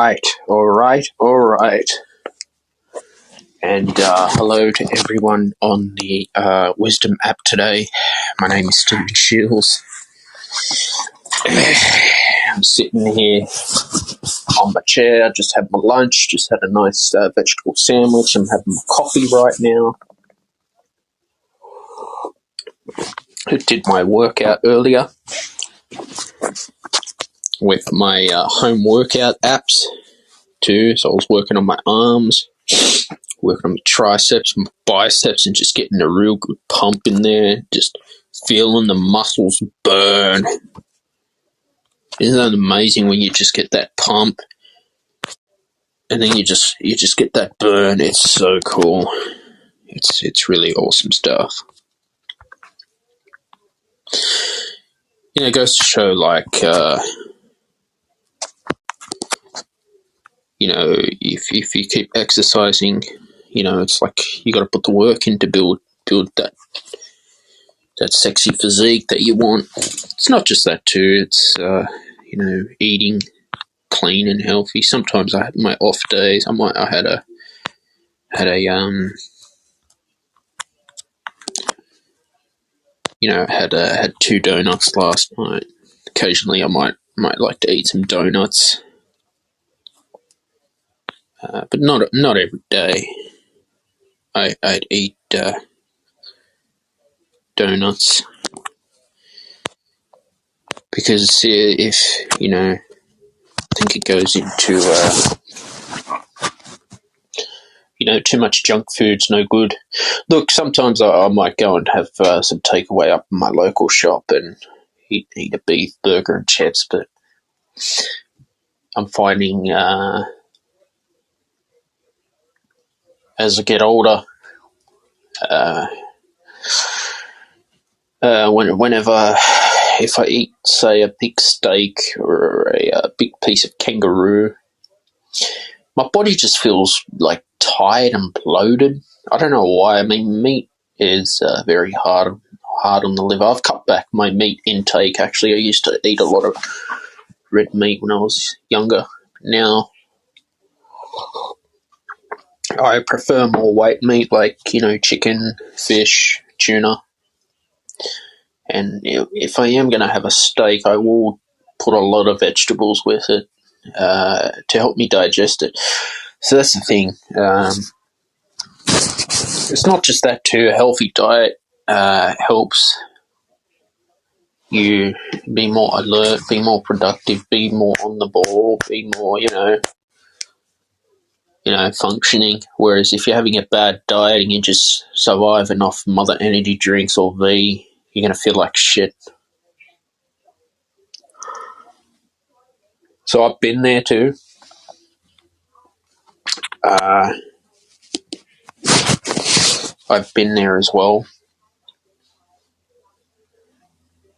All right. And hello to everyone on the Wisdom app today. My name is Stephen Shields. I'm sitting here on my chair, just had my lunch, just had a nice vegetable sandwich. I'm having my coffee right now. I did my workout earlier with my home workout apps too. So I was working on my arms, working on my triceps, my biceps, and just getting a real good pump in there, just feeling the muscles burn. Isn't that amazing when you just get that pump and then you just get that burn? It's so cool. It's really awesome stuff. It goes to show, like, if you keep exercising, it's like you got to put the work in to build that sexy physique that you want. It's not just that too. It's eating clean and healthy. Sometimes I have my off days. I had 2 donuts last night. Occasionally, I might like to eat some donuts, but not every day. I'd eat donuts because if I think it goes into too much junk food's no good. Look, sometimes I might go and have some takeaway up in my local shop and eat a beef burger and chips, but I'm finding as I get older, whenever if I eat, say, a big steak or a big piece of kangaroo, my body just feels like tired and bloated. I don't know why. I mean, meat is very hard on the liver. I've cut back my meat intake. Actually, I used to eat a lot of red meat when I was younger. Now I prefer more white meat, like chicken, fish, tuna. And if I am going to have a steak, I will put a lot of vegetables with it to help me digest it. So that's the thing. It's not just that too. A healthy diet helps you be more alert, be more productive, be more on the ball, be more, functioning. Whereas if you're having a bad diet and you just surviving off Mother Energy drinks or V, you're going to feel like shit. So I've been there too. I've been there as well.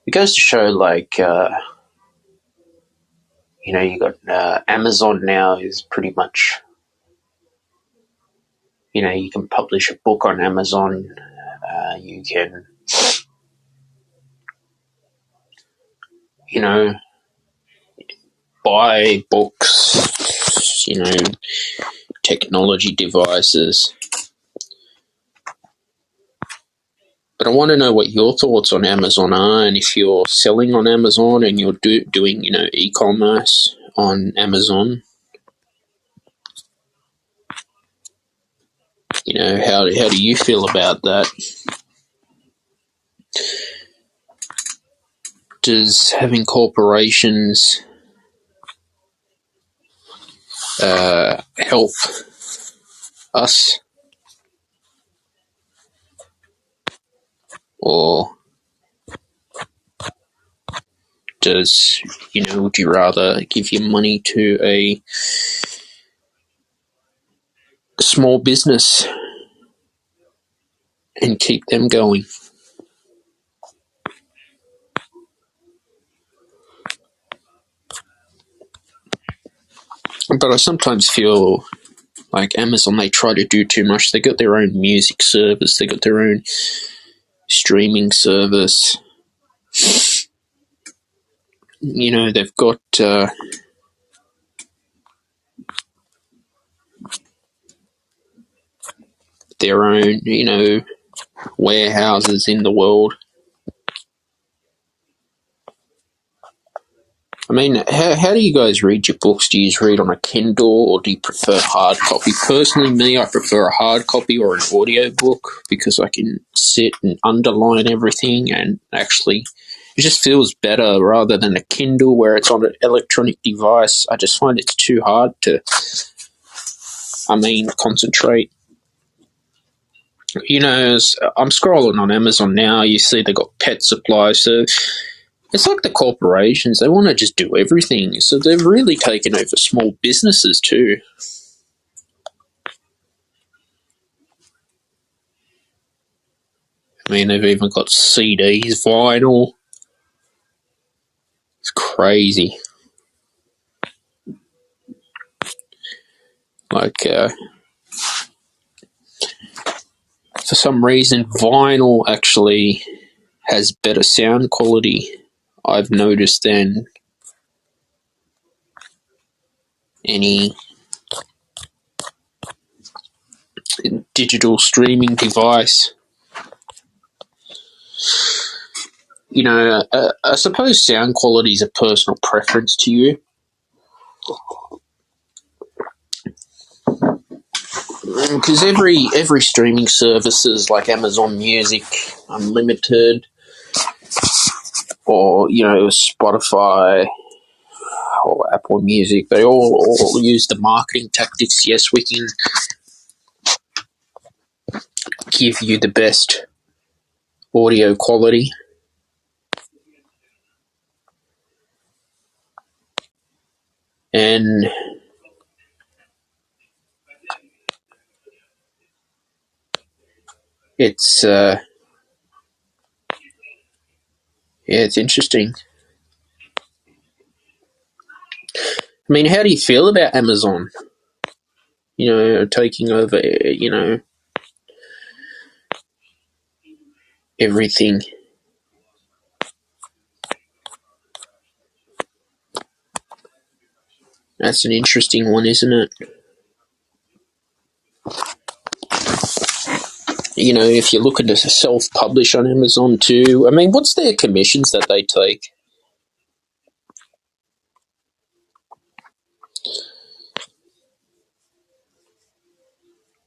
It goes to show, like, you got Amazon now is pretty much, you can publish a book on Amazon. You can, buy books, technology devices. But I want to know what your thoughts on Amazon are, and if you're selling on Amazon and you're doing, e-commerce on Amazon. How do you feel about that? Does having corporations help us, or would you rather give your money to a small business and keep them going? But I sometimes feel like Amazon, they try to do too much. They got their own music service, they got their own streaming service. They've got their own, warehouses in the world. I mean, how do you guys read your books? Do you just read on a Kindle, or do you prefer hard copy? Personally, me, I prefer a hard copy or an audio book, because I can sit and underline everything, and actually it just feels better rather than a Kindle where it's on an electronic device. I just find it's too hard to, concentrate. I'm scrolling on Amazon now, you see they got pet supplies, so it's like the corporations, they want to just do everything. So they've really taken over small businesses too. I mean, they've even got CDs, vinyl. It's crazy. For some reason, vinyl actually has better sound quality, I've noticed, than any digital streaming device. I suppose sound quality is a personal preference to you. Because every streaming services like Amazon Music Unlimited, or Spotify or Apple Music, they all use the marketing tactics. Yes, we can give you the best audio quality, and it's it's interesting. I mean, how do you feel about Amazon? Taking over, everything. That's an interesting one, isn't it? If you're looking to self-publish on Amazon too, I mean, what's their commissions that they take?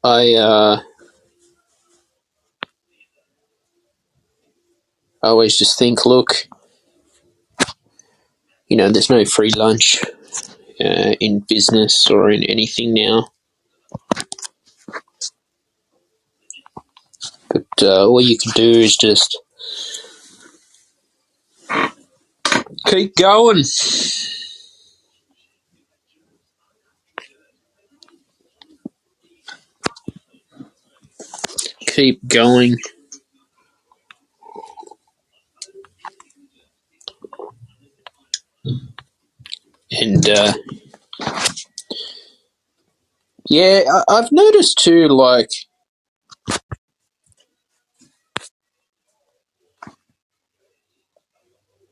I always just think, look, there's no free lunch in business or in anything now. But all you can do is just keep going. Keep going. And yeah, I've noticed too, like,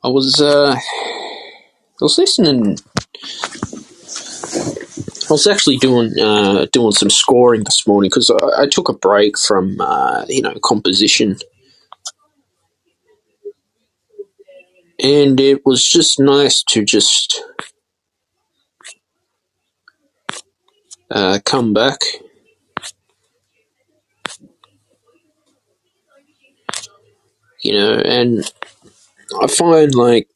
I was listening. I was actually doing some scoring this morning, because I took a break from composition, and it was just nice to just come back. And I find, like,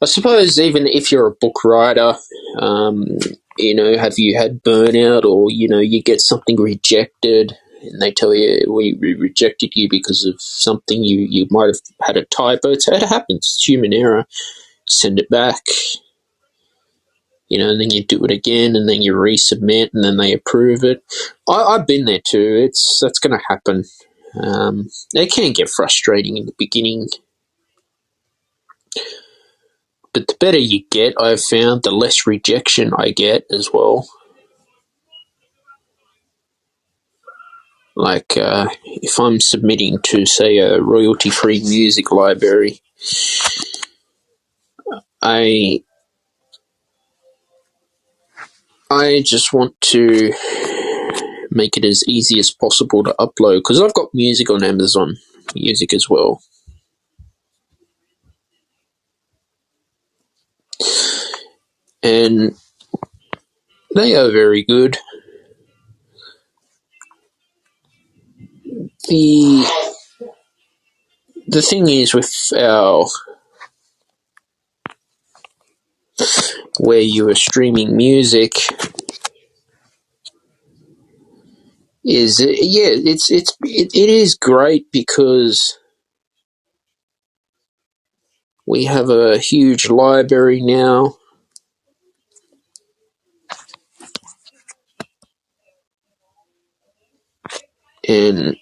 I suppose even if you're a book writer, have you had burnout, or you get something rejected, and they tell you we rejected you because of something you might have had a typo. It happens. It's human error. Send it back. And then you do it again, and then you resubmit, and then they approve it. I've been there too. That's going to happen. It can get frustrating in the beginning, but the better you get, I've found, the less rejection I get as well. Like, if I'm submitting to, say, a royalty-free music library, I just want to make it as easy as possible to upload, because I've got music on Amazon Music as well. And they are very good. The thing is with where you are streaming music is, it is great because we have a huge library now, and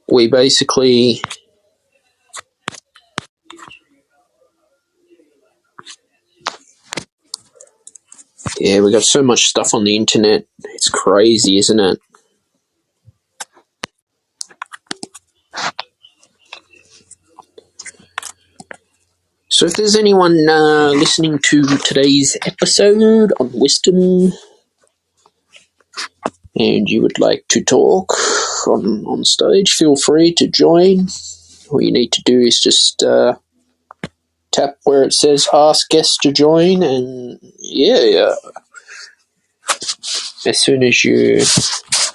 we basically, we got so much stuff on the internet. It's crazy, isn't it? So if there's anyone listening to today's episode on wisdom and you would like to talk on stage, feel free to join. All you need to do is just tap where it says ask guests to join, and as soon as you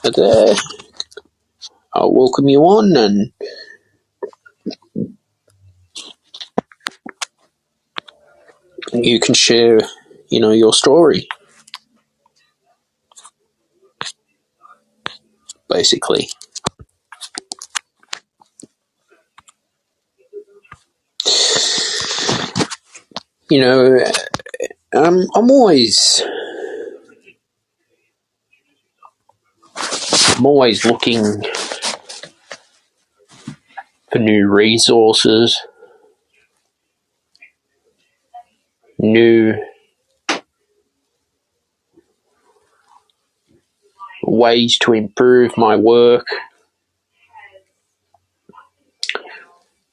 are there, I'll welcome you on, and you can share, your story, basically. I'm always looking for new resources, new ways to improve my work,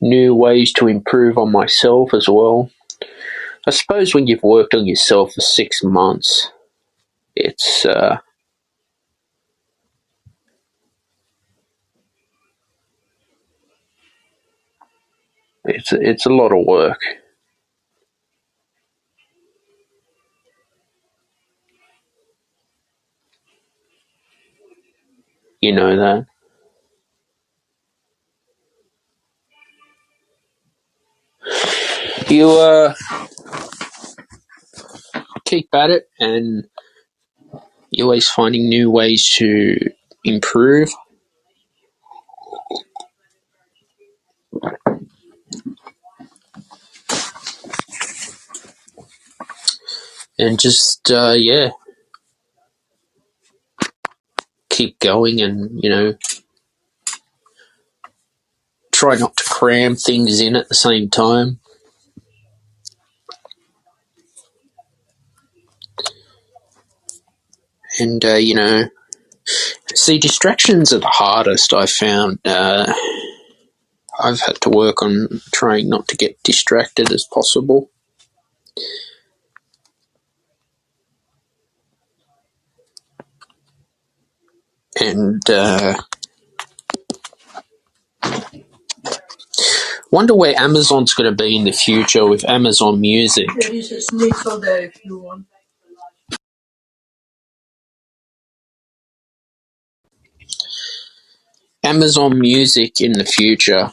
new ways to improve on myself as well. I suppose when you've worked on yourself for 6 months, it's it's a lot of work. You know that. You keep at it, and you're always finding new ways to improve. And just, keep going, and, try not to cram things in at the same time. And, see, distractions are the hardest, I found. I've had to work on trying not to get distracted as possible. And wonder where Amazon's going to be in the future with Amazon Music. Amazon Music in the future.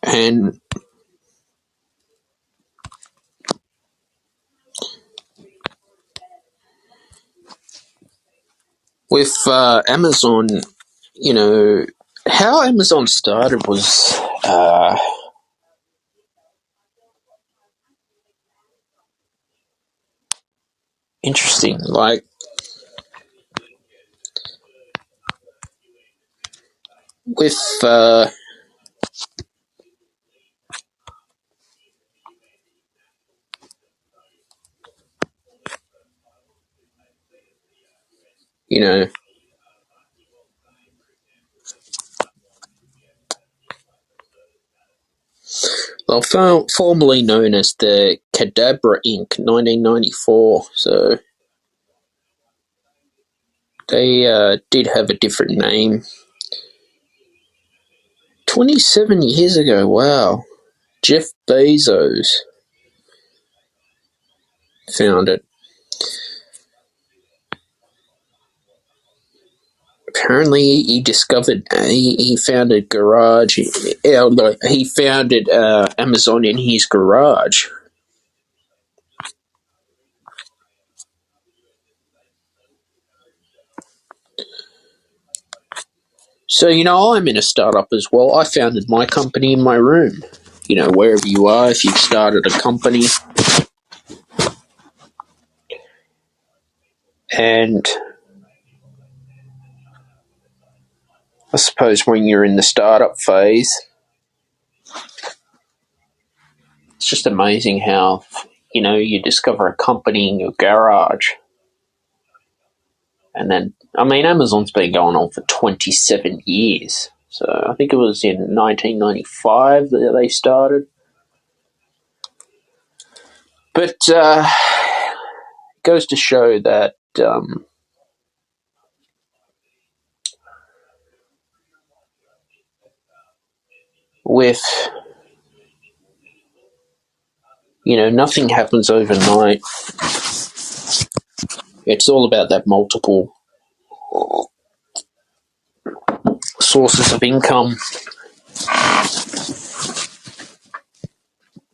And with Amazon, how Amazon started was interesting. Like, with Formerly known as the Cadabra Inc., 1994. So they did have a different name. 27 years ago, wow. Jeff Bezos found it. Apparently, he discovered, he founded garage, he founded Amazon in his garage. So, I'm in a startup as well. I founded my company in my room. Wherever you are, if you've started a company. And I suppose when you're in the startup phase, it's just amazing how, you discover a company in your garage. And then, Amazon's been going on for 27 years. So I think it was in 1995 that they started. But it goes to show that with, nothing happens overnight. It's all about that multiple sources of income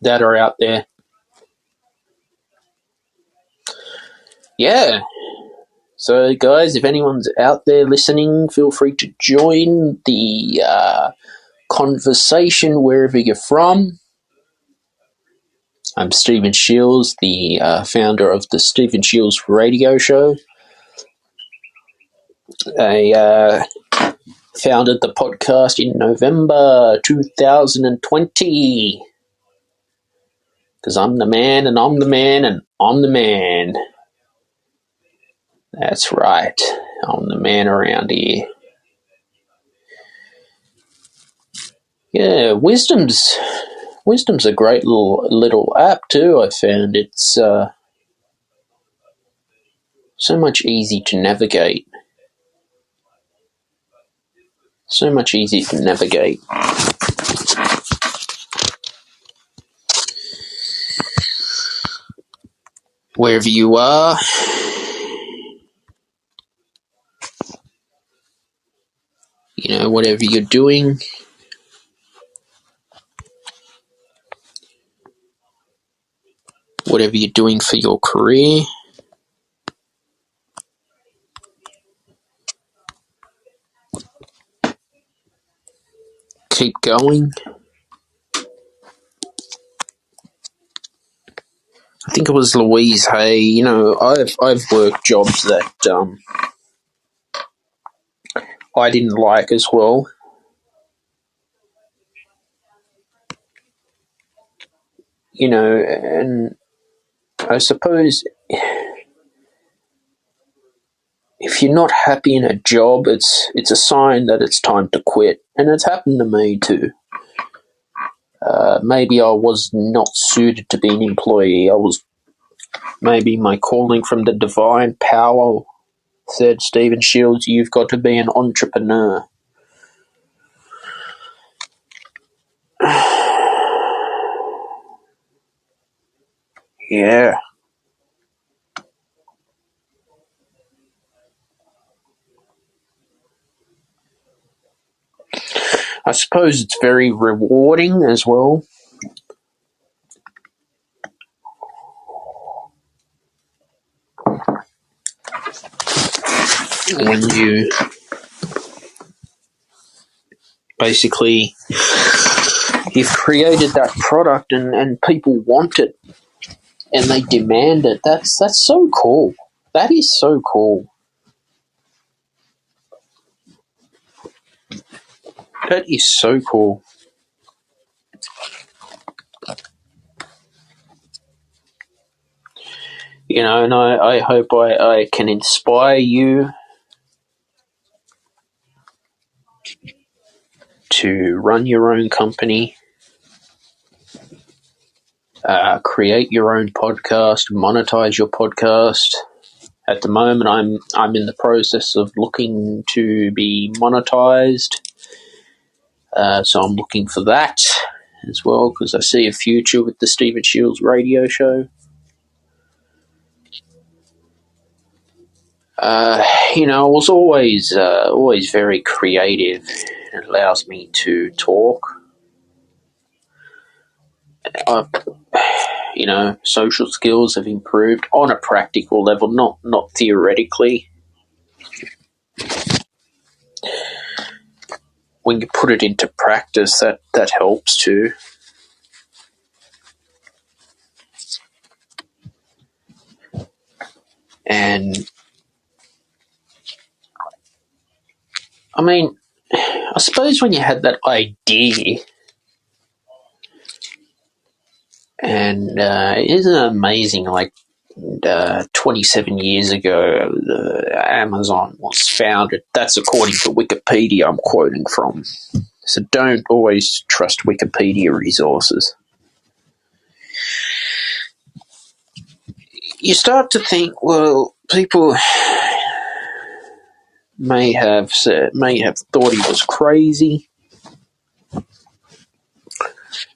that are out there. Yeah. So, guys, if anyone's out there listening, feel free to join the conversation wherever you're from. I'm Stephen Shields, the founder of the Stephen Shields radio show. I founded the podcast in November 2020 because I'm the man and I'm the man and I'm the man. That's right. I'm the man around here. Yeah, Wisdom's a great little app too. I found it's so much easy to navigate. So much easier to navigate. Wherever you are, whatever you're doing, whatever you're doing for your career, keep going. I think it was Louise Hay. I've worked jobs that I didn't like as well. And I suppose if you're not happy in a job, it's a sign that it's time to quit. And it's happened to me too. Maybe I was not suited to be an employee. Maybe my calling from the divine power said, Stephen Shields, you've got to be an entrepreneur. Yeah. I suppose it's very rewarding as well. When you basically, you've created that product and people want it and they demand it. That's so cool. That is so cool. That is so cool. And I hope I can inspire you to run your own company, create your own podcast, monetize your podcast. At the moment, I'm in the process of looking to be monetized, so I'm looking for that as well because I see a future with the Stephen Shields radio show. I was always very creative. It allows me to talk. Social skills have improved on a practical level, not theoretically. When you put it into practice, that helps too. And I mean, I suppose when you had that idea, and isn't it amazing? Like 27 years ago, Amazon was founded. That's according to Wikipedia. I'm quoting from. So don't always trust Wikipedia resources. You start to think, well, people may have thought he was crazy.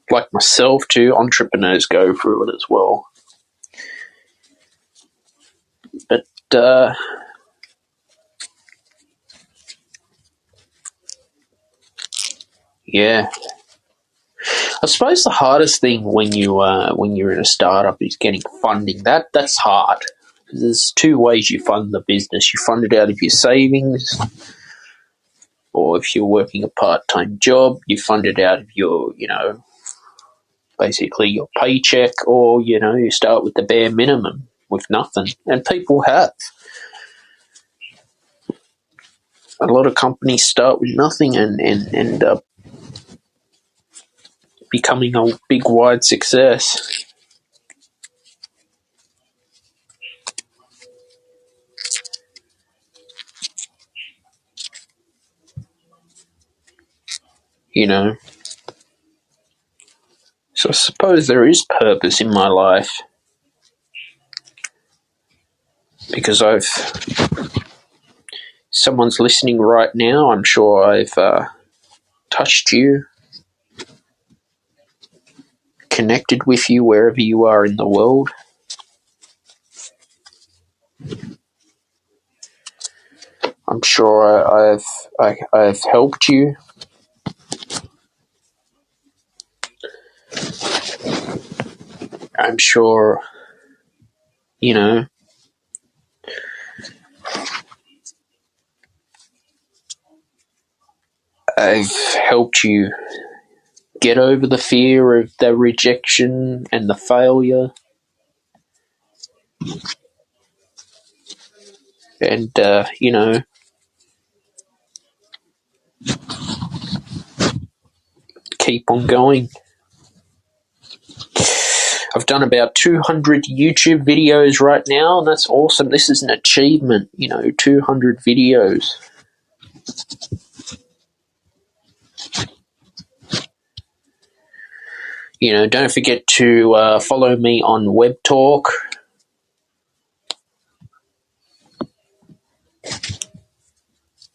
Like myself too, entrepreneurs go through it as well. But yeah, I suppose the hardest thing when you're in a startup is getting funding. That's hard. There's two ways you fund the business. You fund it out of your savings, or if you're working a part-time job, you fund it out of your, basically your paycheck, or you start with the bare minimum with nothing. And people have. A lot of companies start with nothing and end up becoming a big wide success. So I suppose there is purpose in my life because someone's listening right now. I'm sure I've touched you, connected with you wherever you are in the world. I'm sure I've helped you. I'm sure, I've helped you get over the fear of the rejection and the failure. And, keep on going. I've done about 200 YouTube videos right now, and that's awesome. This is an achievement, 200 videos. Don't forget to follow me on Webtalk.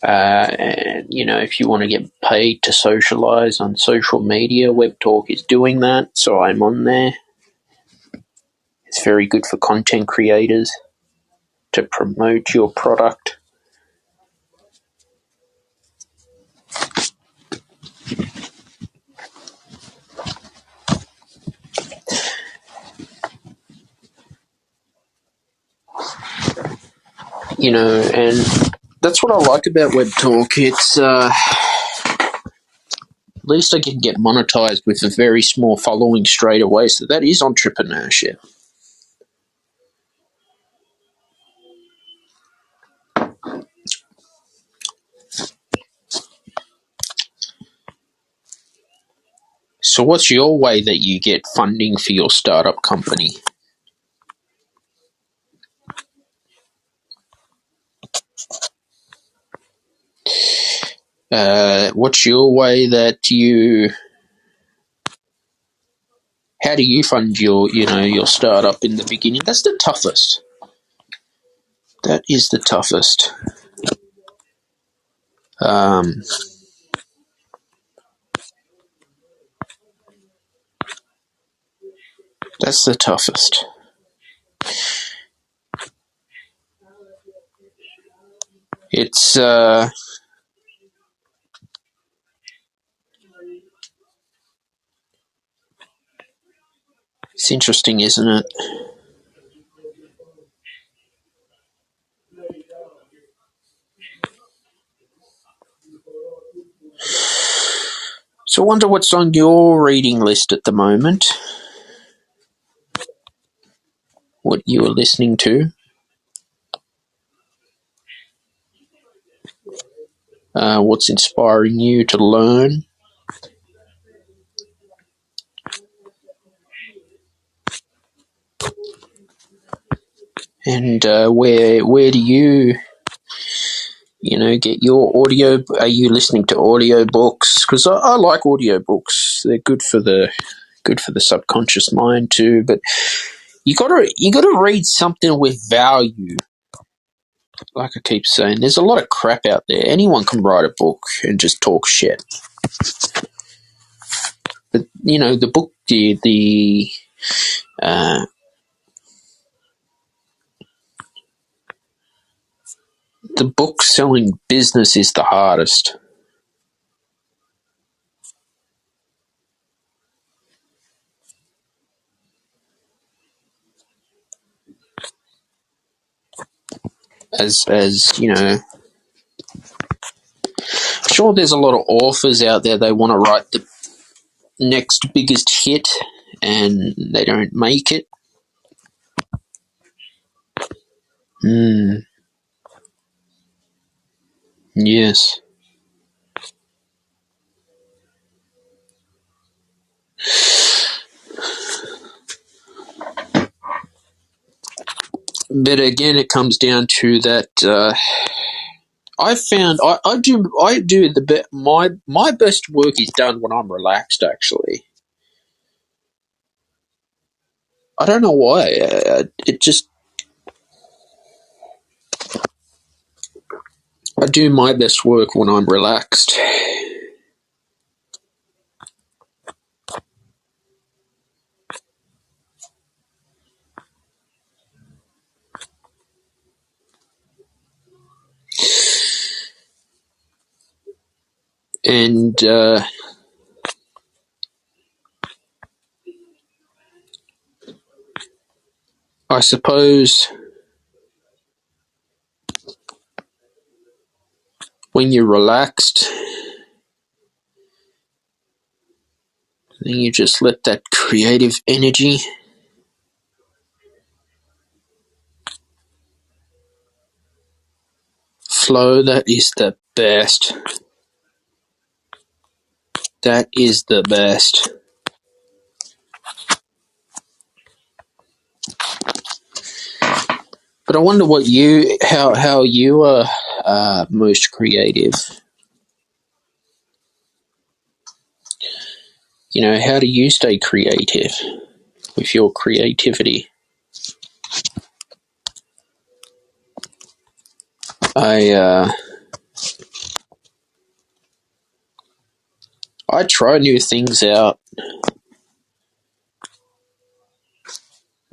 And, if you want to get paid to socialize on social media, Webtalk is doing that, so I'm on there. It's very good for content creators to promote your product. And that's what I like about Webtalk. It's at least I can get monetized with a very small following straight away. So that is entrepreneurship. So what's your way that you get funding for your startup company? What's your way that you How do you fund your startup in the beginning? That's the toughest. That is the toughest. That's the toughest. It's interesting, isn't it? So I wonder what's on your reading list at the moment. What you are listening to. What's inspiring you to learn. And where do you get your audio? Are you listening to audio books? Because I like audio books. They're good for the subconscious mind too. But you gotta read something with value. Like I keep saying, there's a lot of crap out there. Anyone can write a book and just talk shit. But the book, the book selling business is the hardest. As sure, there's a lot of authors out there. They want to write the next biggest hit, and they don't make it. Yes. But again, it comes down to that. I found I do my best work is done when I'm relaxed. Actually, I don't know why. I do my best work when I'm relaxed. And I suppose when you're relaxed, then you just let that creative energy flow. That is the best. That is the best. But I wonder how you are most creative. How do you stay creative with your creativity? I try new things out.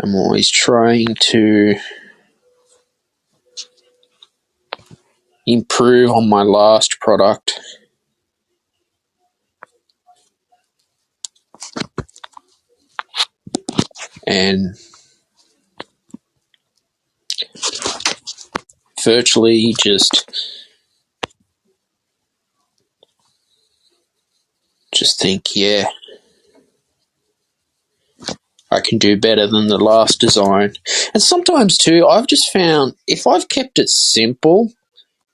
I'm always trying to improve on my last product. And virtually just think, yeah, I can do better than the last design. And sometimes too, I've just found if I've kept it simple,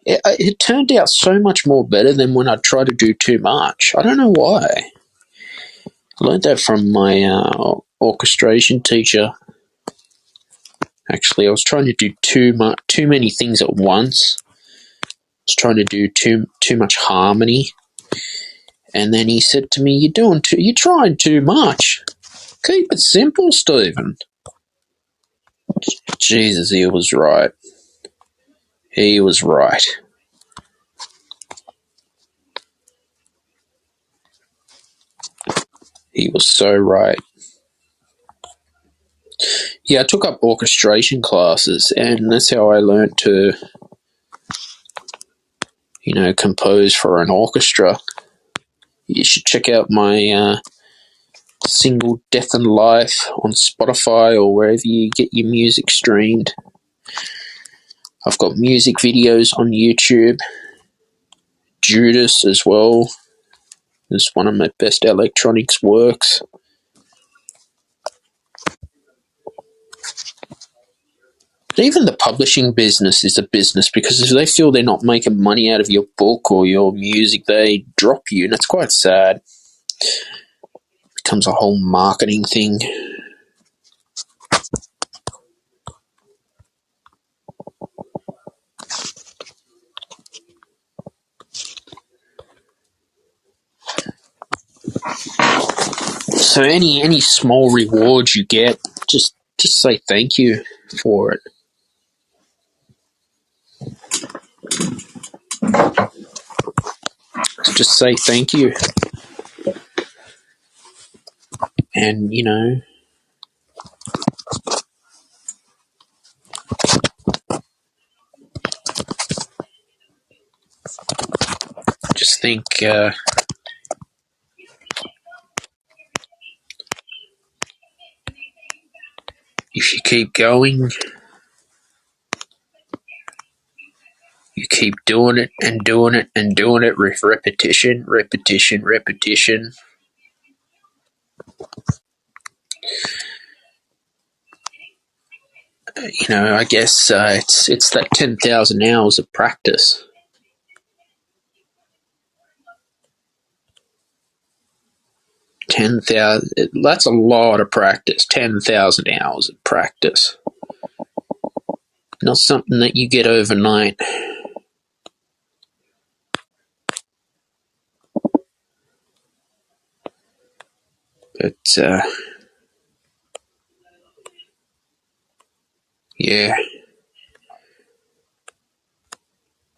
it turned out so much more better than when I try to do too much. I don't know why. I learned that from my orchestration teacher. Actually, I was trying to do too many things at once. I was trying to do too much harmony. And then he said to me, you're trying too much. Keep it simple, Stephen. Jesus, he was right. He was right. He was so right. Yeah, I took up orchestration classes, and that's how I learned to, compose for an orchestra. You should check out my single Death and Life on Spotify or wherever you get your music streamed. I've got music videos on YouTube. Judas as well is one of my best electronics works. Even the publishing business is a business, because if they feel they're not making money out of your book or your music, they drop you, and it's quite sad. It becomes a whole marketing thing. So any small rewards you get, just say thank you for it. So just say thank you. And, just think, if you keep going, you keep doing it and doing it and doing it with repetition. I guess it's that 10,000 hours of practice. 10,000, that's a lot of practice. 10,000 hours of practice. Not something that you get overnight. But, yeah.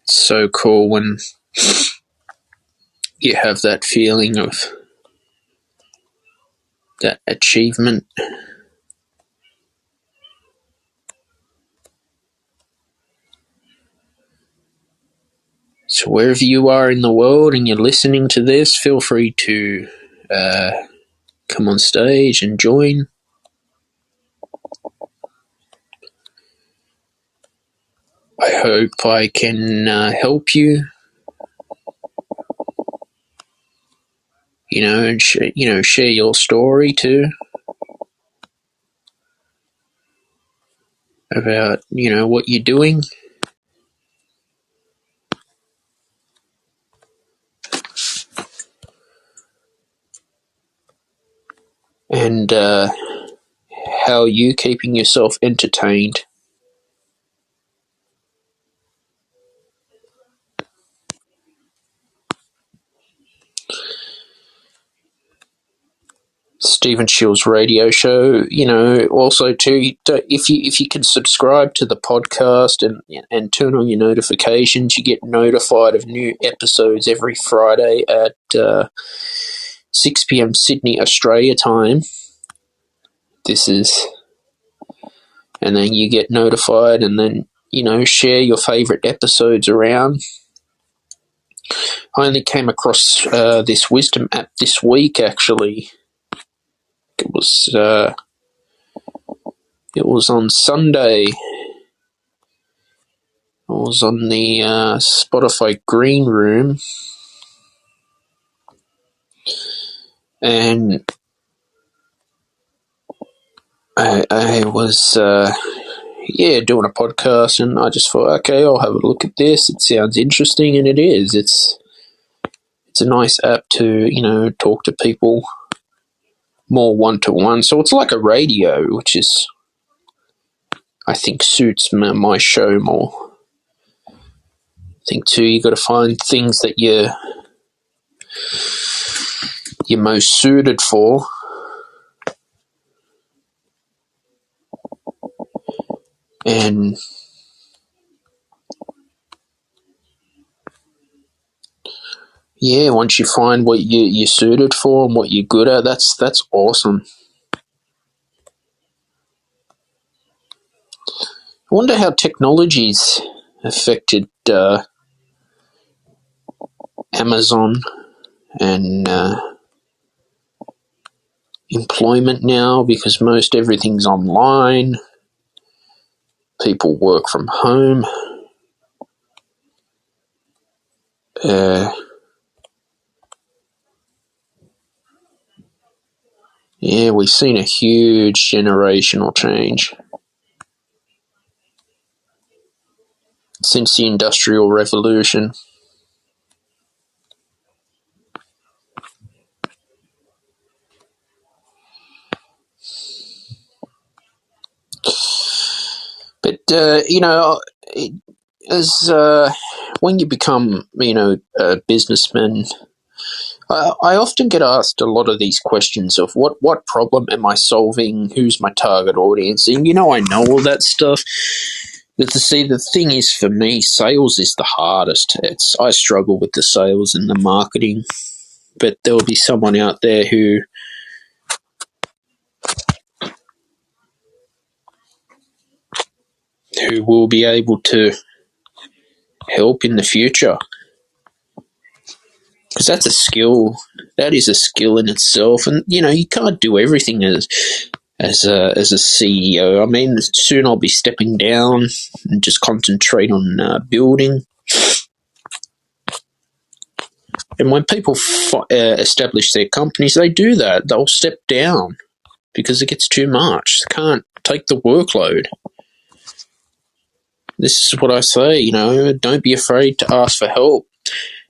It's so cool when you have that feeling of that achievement. So wherever you are in the world and you're listening to this, feel free to come on stage and join. I hope I can help you, and share your story too about, what you're doing. And how are you keeping yourself entertained? Stephen Shields radio show, also too, if you can subscribe to the podcast and turn on your notifications, you get notified of new episodes every Friday at 6 p.m. Sydney, Australia time. And then you get notified, and then, share your favourite episodes around. I only came across this Wisdom app this week, actually. It was on Sunday. I was on the Spotify Green Room, and I was doing a podcast, and I just thought, okay, I'll have a look at this. It sounds interesting, and it is. It's a nice app to talk to people more one-to-one. So it's like a radio, which is, I think, suits my show more. I think too, you got to find things that you're most suited for. And yeah, once you find what you're suited for and what you're good at, that's awesome. I wonder how technology's affected Amazon and employment now, because most everything's online. People work from home. Yeah, we've seen a huge generational change since the Industrial Revolution. But, as when you become, a businessman, I often get asked a lot of these questions of what problem am I solving, who's my target audience, and I know all that stuff. But to see, the thing is, for me, sales is the hardest. I struggle with the sales and the marketing, but there will be someone out there who will be able to help in the future, because that's a skill. That is a skill in itself, and you can't do everything as a CEO. I mean, soon I'll be stepping down and just concentrate on building. And when people establish their companies, they do that. They'll step down because it gets too much. They can't take the workload. This is what I say, don't be afraid to ask for help.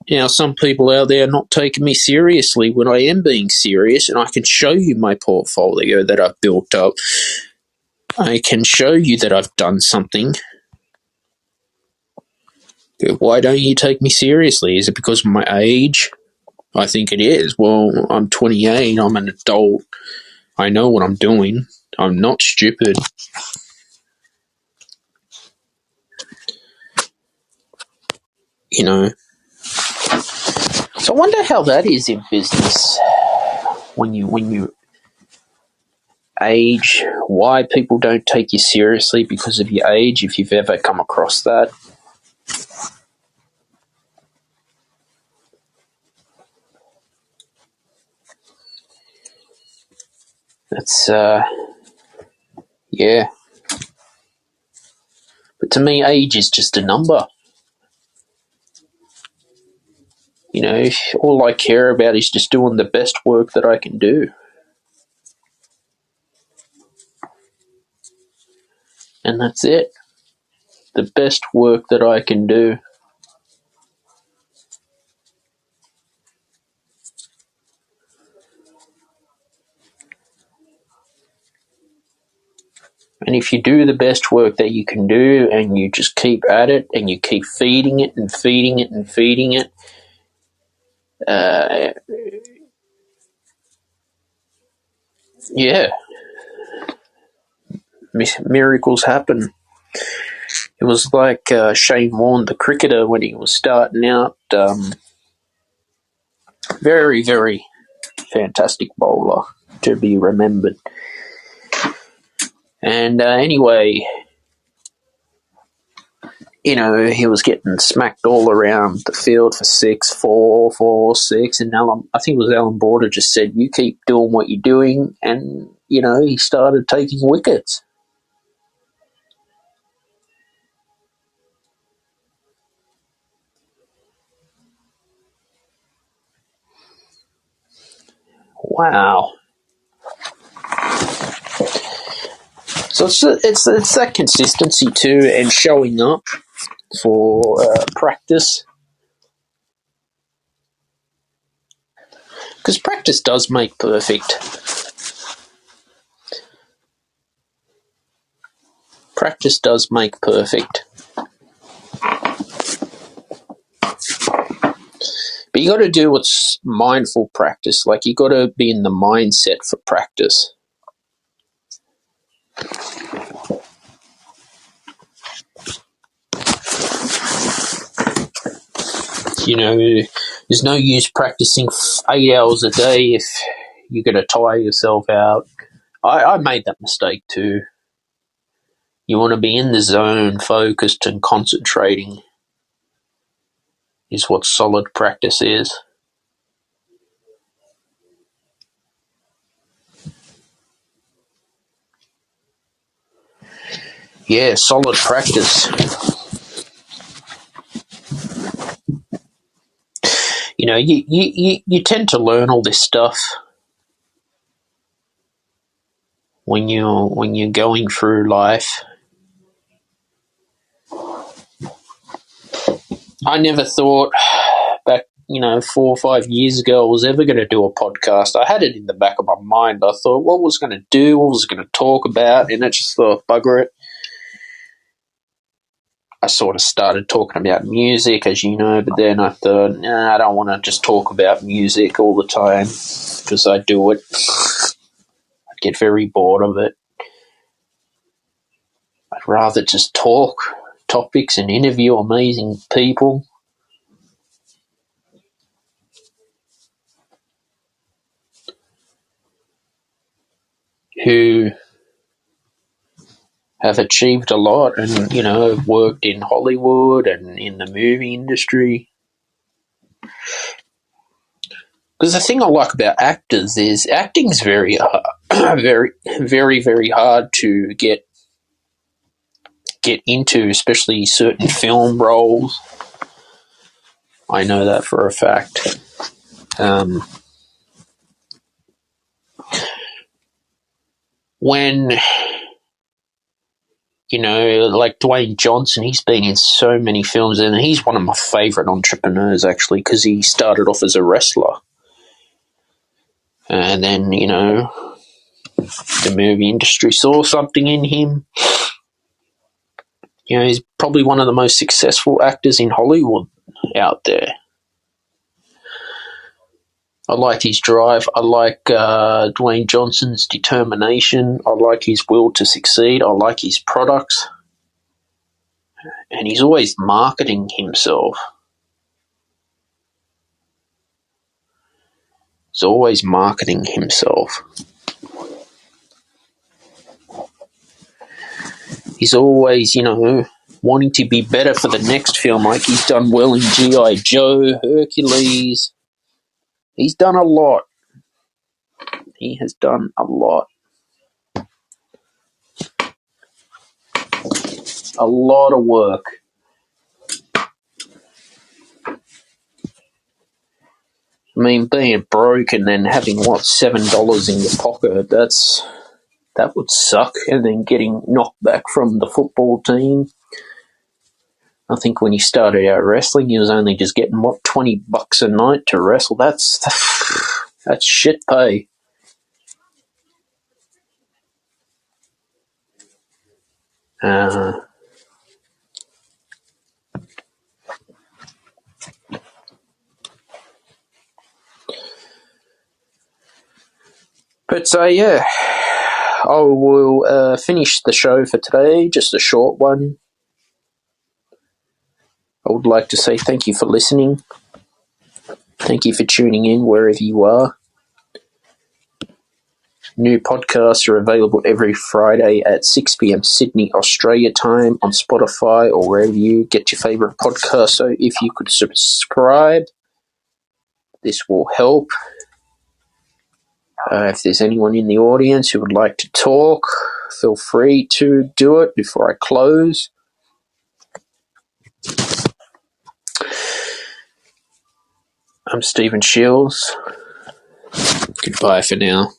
Now, some people out there are not taking me seriously when I am being serious, and I can show you my portfolio that I've built up. I can show you that I've done something. Why don't you take me seriously? Is it because of my age? I think it is. Well, I'm 28. I'm an adult. I know what I'm doing. I'm not stupid. So I wonder how that is in business. When you age, why people don't take you seriously because of your age, if you've ever come across that. It's, yeah. But to me, age is just a number. All I care about is just doing the best work that I can do. And that's it. The best work that I can do. And if you do the best work that you can do, and you just keep at it, and you keep feeding it and feeding it and feeding it, yeah, miracles happen. It was like Shane Warne, the cricketer, when he was starting out. Very, very fantastic bowler to be remembered. And anyway, he was getting smacked all around the field for 6, 4, 4, 6. And I think it was Alan Border just said, you keep doing what you're doing. And, he started taking wickets. Wow. So it's that consistency too, and showing up for practice. Because practice does make perfect. Practice does make perfect. But you got to do what's mindful practice. Like, you got to be in the mindset for practice. You know, there's no use practicing 8 hours a day if you're going to tire yourself out. I made that mistake too. You want to be in the zone, focused and concentrating is what solid practice is. Yeah, solid practice. You know, you tend to learn all this stuff when you're going through life. I never thought back, 4 or 5 years ago, I was ever going to do a podcast. I had it in the back of my mind. I thought, what was going to do, what was going to talk about, and I just thought, bugger it. I sort of started talking about music, as you know, but then I thought, I don't want to just talk about music all the time because I do it. I'd get very bored of it. I'd rather just talk topics and interview amazing people. Who have achieved a lot and, worked in Hollywood and in the movie industry. Because the thing I like about actors is acting's very, very, very, very hard to get into, especially certain film roles. I know that for a fact. When, like Dwayne Johnson, he's been in so many films, and he's one of my favourite entrepreneurs, actually, because he started off as a wrestler. And then, the movie industry saw something in him. He's probably one of the most successful actors in Hollywood out there. I like his drive. I like Dwayne Johnson's determination. I like his will to succeed. I like his products. And he's always marketing himself. He's always marketing himself. He's always, wanting to be better for the next film. Like he's done well in G.I. Joe, Hercules. He's done a lot. He has done a lot. A lot of work. I mean, being broke and then having, $7 in your pocket, that would suck. And then getting knocked back from the football team. I think when he started out wrestling, he was only just getting, $20 a night to wrestle. That's shit pay. But yeah, I will finish the show for today, just a short one. I would like to say thank you for listening. Thank you for tuning in wherever you are. New podcasts are available every Friday at 6 p.m. Sydney, Australia time on Spotify or wherever you get your favourite podcast. So if you could subscribe, this will help. If there's anyone in the audience who would like to talk, feel free to do it before I close. I'm Stephen Shields. Goodbye for now.